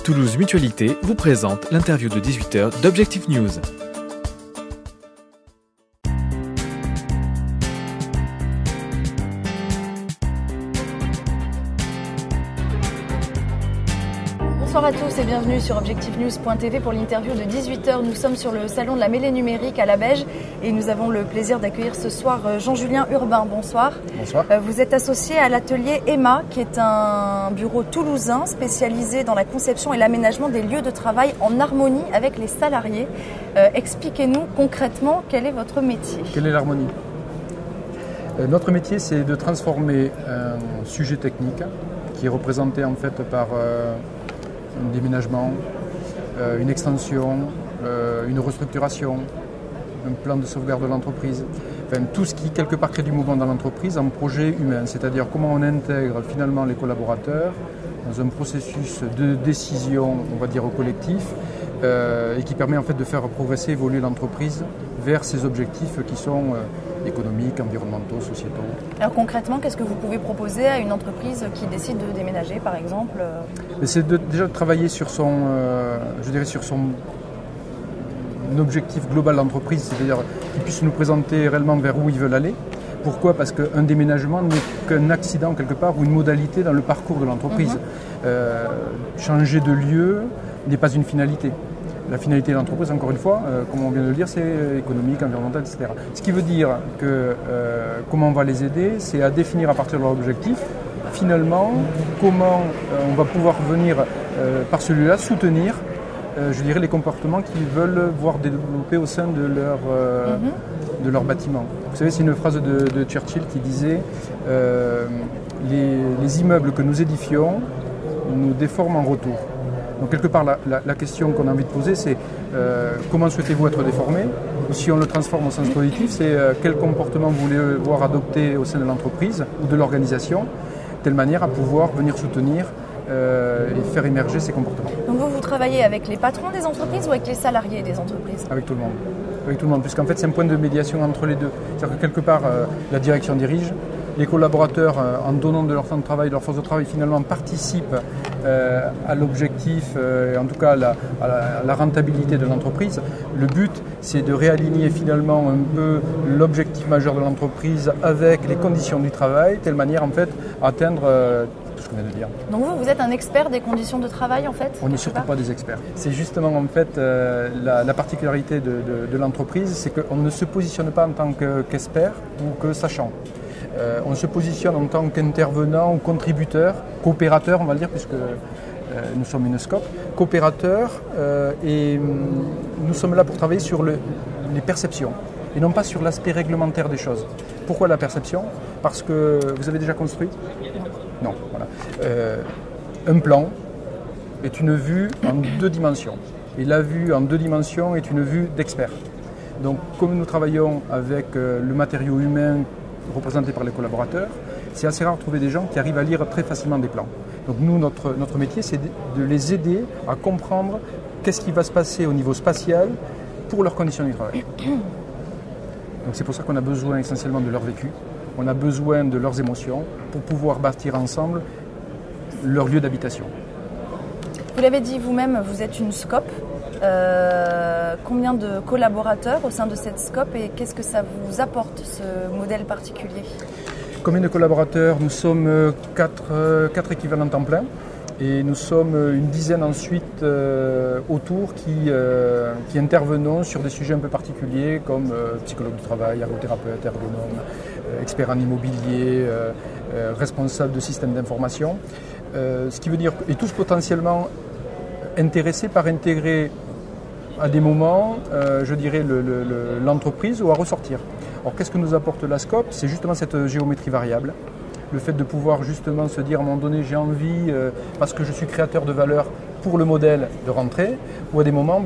Toulouse Mutualité vous présente l'interview de 18h d'Objectif News. Bonsoir à tous et bienvenue sur objectivenews.tv pour l'interview de 18h. Nous sommes sur le salon de la mêlée numérique à la Beige et nous avons le plaisir d'accueillir ce soir Jean-Julien Urbain. Bonsoir. Bonsoir. Vous êtes associé à l'atelier EMA qui est un bureau toulousain spécialisé dans la conception et l'aménagement des lieux de travail en harmonie avec les salariés. Expliquez-nous concrètement quel est votre métier. Quelle est l'harmonie ? Notre métier, c'est de transformer un sujet technique qui est représenté en fait par un déménagement, une extension, une restructuration, un plan de sauvegarde de l'entreprise, enfin, tout ce qui quelque part crée du mouvement dans l'entreprise en projet humain, c'est-à-dire comment on intègre finalement les collaborateurs dans un processus de décision, on va dire collectif, et qui permet en fait de faire progresser, évoluer l'entreprise vers ses objectifs qui sont économiques, environnementaux, sociétaux. Alors concrètement, qu'est-ce que vous pouvez proposer à une entreprise qui décide de déménager par exemple ? C'est déjà de travailler sur son, sur son objectif global d'entreprise, c'est-à-dire qu'ils puissent nous présenter réellement vers où ils veulent aller. Pourquoi ? Parce qu'un déménagement n'est qu'un accident quelque part ou une modalité dans le parcours de l'entreprise. Changer de lieu n'est pas une finalité. La finalité de l'entreprise, encore une fois, comme on vient de le dire, c'est économique, environnemental, etc. Ce qui veut dire que comment on va les aider, c'est à définir à partir de leur objectif, finalement, comment on va pouvoir venir, par celui-là, soutenir les comportements qu'ils veulent voir développer au sein de leur bâtiment. Vous savez, c'est une phrase de Churchill qui disait les immeubles que nous édifions nous déforment en retour. Donc quelque part, la question qu'on a envie de poser, c'est comment souhaitez-vous être déformé ? Si on le transforme au sens positif, c'est quel comportement vous voulez voir adopter au sein de l'entreprise ou de l'organisation, de telle manière à pouvoir venir soutenir et faire émerger ces comportements. Donc vous travaillez avec les patrons des entreprises ou avec les salariés des entreprises ? Avec tout le monde. Avec tout le monde, puisqu'en fait c'est un point de médiation entre les deux. C'est-à-dire que quelque part, la direction dirige, les collaborateurs, en donnant de leur temps de travail, de leur force de travail, finalement participent à l'objectif, en tout cas à la rentabilité de l'entreprise. Le but, c'est de réaligner finalement un peu l'objectif majeur de l'entreprise avec les conditions du travail, de telle manière en fait à atteindre tout ce qu'on vient de dire. Donc vous êtes un expert des conditions de travail en fait ? On n'est surtout pas des experts. C'est justement en fait la particularité de l'entreprise, c'est qu'on ne se positionne pas en tant qu'expert ou que sachant. On se positionne en tant qu'intervenant ou contributeur, coopérateur on va le dire, puisque nous sommes une SCOP, coopérateur, et nous sommes là pour travailler sur les perceptions et non pas sur l'aspect réglementaire des choses. Pourquoi la perception ? Parce que vous avez déjà construit ? Non. Voilà. Un plan est une vue en 2 dimensions. Et la vue en 2 dimensions est une vue d'expert. Donc comme nous travaillons avec le matériau humain représenté par les collaborateurs, c'est assez rare de trouver des gens qui arrivent à lire très facilement des plans. Donc nous, notre métier, c'est de les aider à comprendre qu'est-ce qui va se passer au niveau spatial pour leurs conditions du travail. Donc c'est pour ça qu'on a besoin essentiellement de leur vécu, on a besoin de leurs émotions pour pouvoir bâtir ensemble leur lieu d'habitation. Vous l'avez dit vous-même, vous êtes une SCOP. Combien de collaborateurs au sein de cette SCOP et qu'est-ce que ça vous apporte, ce modèle particulier ? Combien de collaborateurs ? Nous sommes 4 équivalents temps plein et nous sommes une dizaine ensuite autour qui intervenons sur des sujets un peu particuliers comme psychologue du travail, ergothérapeute, ergonome, expert en immobilier, responsable de système d'information. Ce qui veut dire, et tous potentiellement intéressés par intégrer à des moments, l'entreprise ou à ressortir. Alors qu'est-ce que nous apporte la SCOP ? C'est justement cette géométrie variable, le fait de pouvoir justement se dire à un moment donné j'ai envie, parce que je suis créateur de valeur pour le modèle, de rentrer, ou à des moments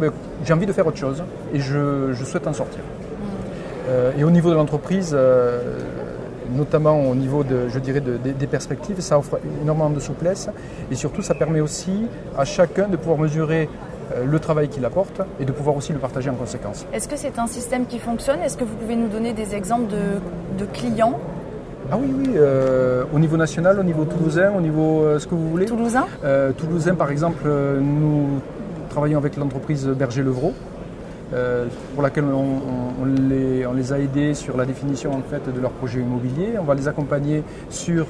j'ai envie de faire autre chose et je souhaite en sortir. Et au niveau de l'entreprise, notamment au niveau des perspectives, ça offre énormément de souplesse et surtout ça permet aussi à chacun de pouvoir mesurer le travail qu'il apporte et de pouvoir aussi le partager en conséquence. Est-ce que c'est un système qui fonctionne ? Est-ce que vous pouvez nous donner des exemples de clients Ah oui, au niveau national, au niveau toulousain, au niveau ce que vous voulez. Toulousain Toulousain, par exemple, nous travaillons avec l'entreprise Berger-Levrault, pour laquelle on les a aidés sur la définition en fait, de leur projet immobilier. On va les accompagner sur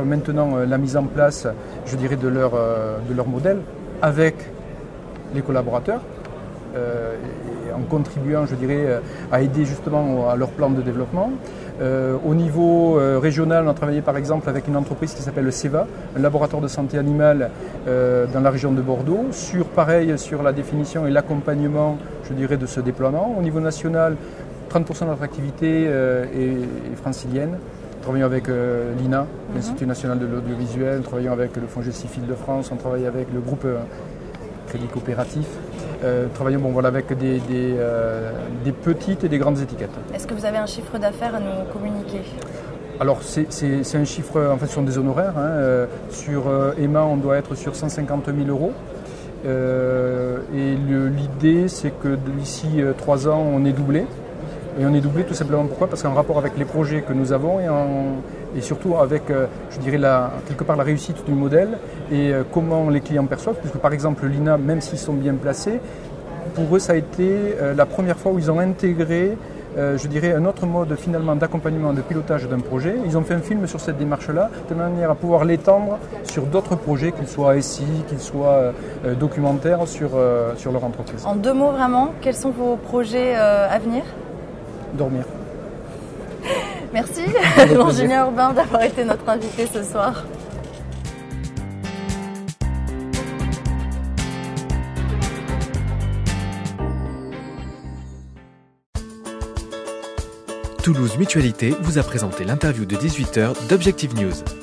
maintenant la mise en place, je dirais, de leur modèle avec les collaborateurs. En contribuant, je dirais, à aider justement à leur plan de développement. Au niveau régional, on a travaillé par exemple avec une entreprise qui s'appelle le CEVA, un laboratoire de santé animale dans la région de Bordeaux, sur la définition et l'accompagnement, je dirais, de ce déploiement. Au niveau national, 30% de notre activité est francilienne. Nous travaillons avec l'INA, l'Institut national de l'audiovisuel, nous travaillons avec le FONGECIF Île-de-France, on travaille avec le groupe Crédit Coopératif. Travaillons avec des petites et des grandes étiquettes. Est-ce que vous avez un chiffre d'affaires à nous communiquer ? Alors c'est un chiffre, en fait ce sont des honoraires. Sur Emma, on doit être sur 150 000 euros. Et l'idée c'est que d'ici 3 ans on est doublé. Et on est doublé tout simplement pourquoi ? Parce qu'en rapport avec les projets que nous avons et surtout avec, je dirais, quelque part la réussite du modèle et comment les clients perçoivent, puisque par exemple l'INA, même s'ils sont bien placés, pour eux ça a été la première fois où ils ont intégré, je dirais, un autre mode finalement d'accompagnement, de pilotage d'un projet. Ils ont fait un film sur cette démarche-là, de manière à pouvoir l'étendre sur d'autres projets, qu'ils soient SI, qu'ils soient documentaires sur leur entreprise. En 2 mots vraiment, quels sont vos projets à venir ? Dormir. Merci, l'ingénieur Urbain, d'avoir été notre invité ce soir. Toulouse Mutualité vous a présenté l'interview de 18h d'Objective News.